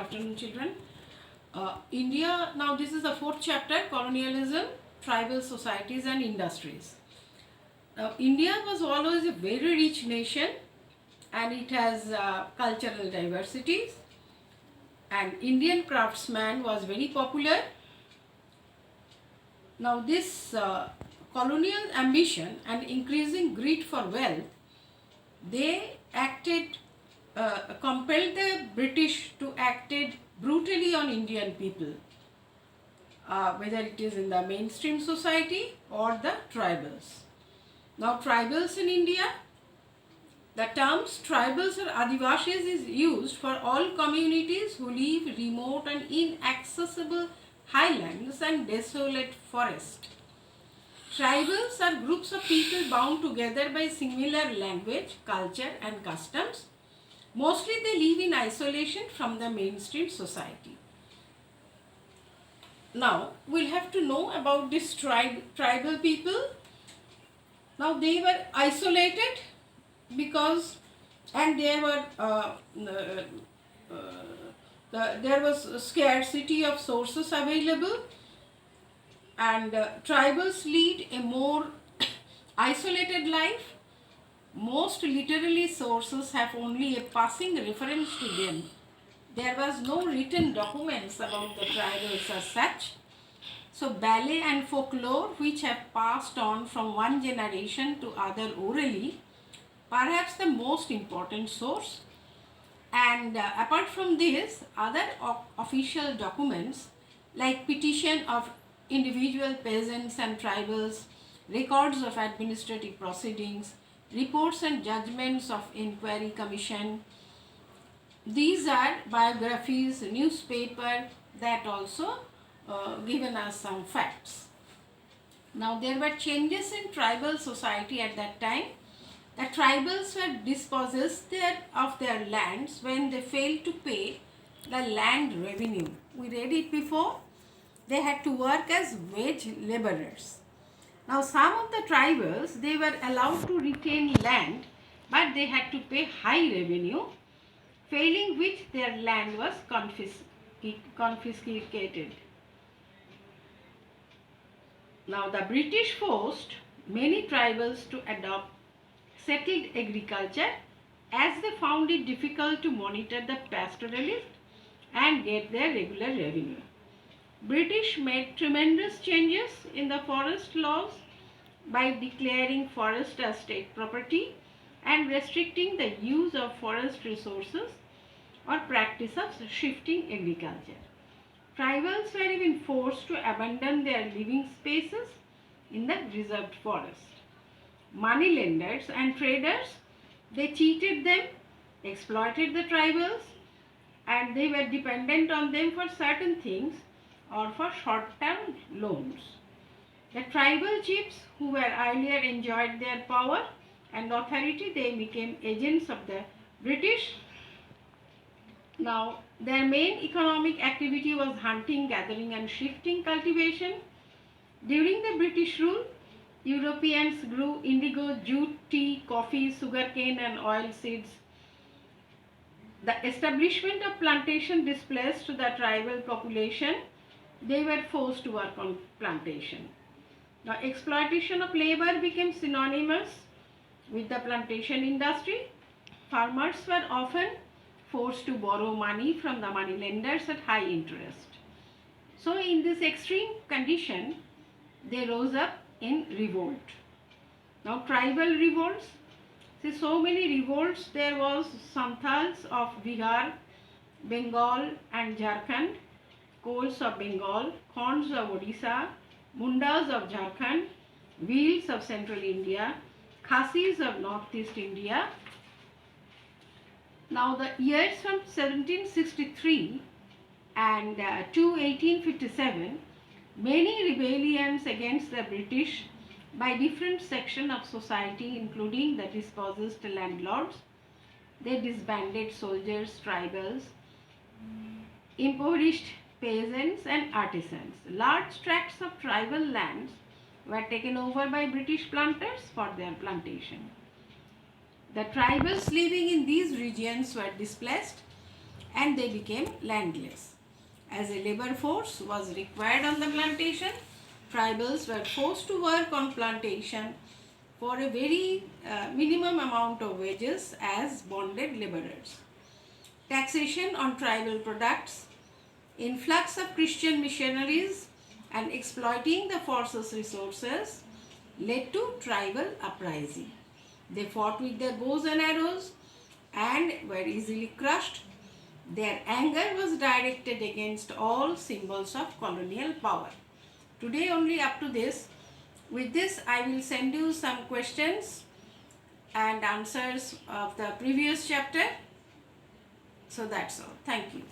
afternoon, children. India, now this is the fourth chapter, colonialism, tribal societies and industries. Now, India was always a very rich nation and it has cultural diversities, and Indian craftsman was very popular. Now, this colonial ambition and increasing greed for wealth, they compelled the British to act brutally on Indian people, whether it is in the mainstream society or the tribals. Now, tribals in India, the terms tribals or Adivasis is used for all communities who live remote and inaccessible highlands and desolate forest. Tribals are groups of people bound together by similar language, culture and customs. Mostly they live in isolation from the mainstream society. Now, we'll have to know about this tribal people. Now, they were isolated because, and there was a scarcity of sources available, and tribals lead a more isolated life. Most literary sources have only a passing reference to them. There was no written documents about the tribals as such. So ballet and folklore, which have passed on from one generation to other orally, perhaps the most important source. And apart from this, other official documents like petition of individual peasants and tribals, records of administrative proceedings, reports and judgments of inquiry commission. These are biographies, newspaper that also given us some facts. Now, there were changes in tribal society at that time. The tribals were dispossessed of their lands when they failed to pay the land revenue. We read it before. They had to work as wage laborers. Now, some of the tribals, they were allowed to retain land, but they had to pay high revenue, failing which their land was confiscated. Now, the British forced many tribals to adopt settled agriculture as they found it difficult to monitor the pastoralists and get their regular revenue. British made tremendous changes in the forest laws by declaring forest as state property and restricting the use of forest resources or practice of shifting agriculture. Tribals were even forced to abandon their living spaces in the reserved forest. Moneylenders and traders, they cheated them, exploited the tribals, and they were dependent on them for certain things or for short-term loans. The tribal chiefs who were earlier enjoyed their power and authority, they became agents of the British. Now, their main economic activity was hunting, gathering and shifting cultivation. During the British rule, Europeans grew indigo, jute, tea, coffee, sugarcane and oil seeds. The establishment of plantation displaced the tribal population. They were forced to work on plantation. Now, exploitation of labor became synonymous with the plantation industry. Farmers were often forced to borrow money from the moneylenders at high interest. So, in this extreme condition, they rose up in revolt. Now, tribal revolts. See, so many revolts. There was Santals of Bihar, Bengal and Jharkhand, Kols of Bengal, Khonds of Odisha, Mundas of Jharkhand, Bhils of central India, Khasis of northeast India. Now, the years from 1763 and to 1857, many rebellions against the British by different sections of society, including the dispossessed landlords. They disbanded soldiers, tribals, impoverished peasants and artisans. Large tracts of tribal lands were taken over by British planters for their plantation. The tribals living in these regions were displaced and they became landless. As a labor force was required on the plantation, tribals were forced to work on plantation for a very minimum amount of wages as bonded laborers. Taxation on tribal products, influx of Christian missionaries, and exploiting the forces' resources led to tribal uprising. They fought with their bows and arrows and were easily crushed. Their anger was directed against all symbols of colonial power. Today only up to this. With this I will send you some questions and answers of the previous chapter. So that's all. Thank you.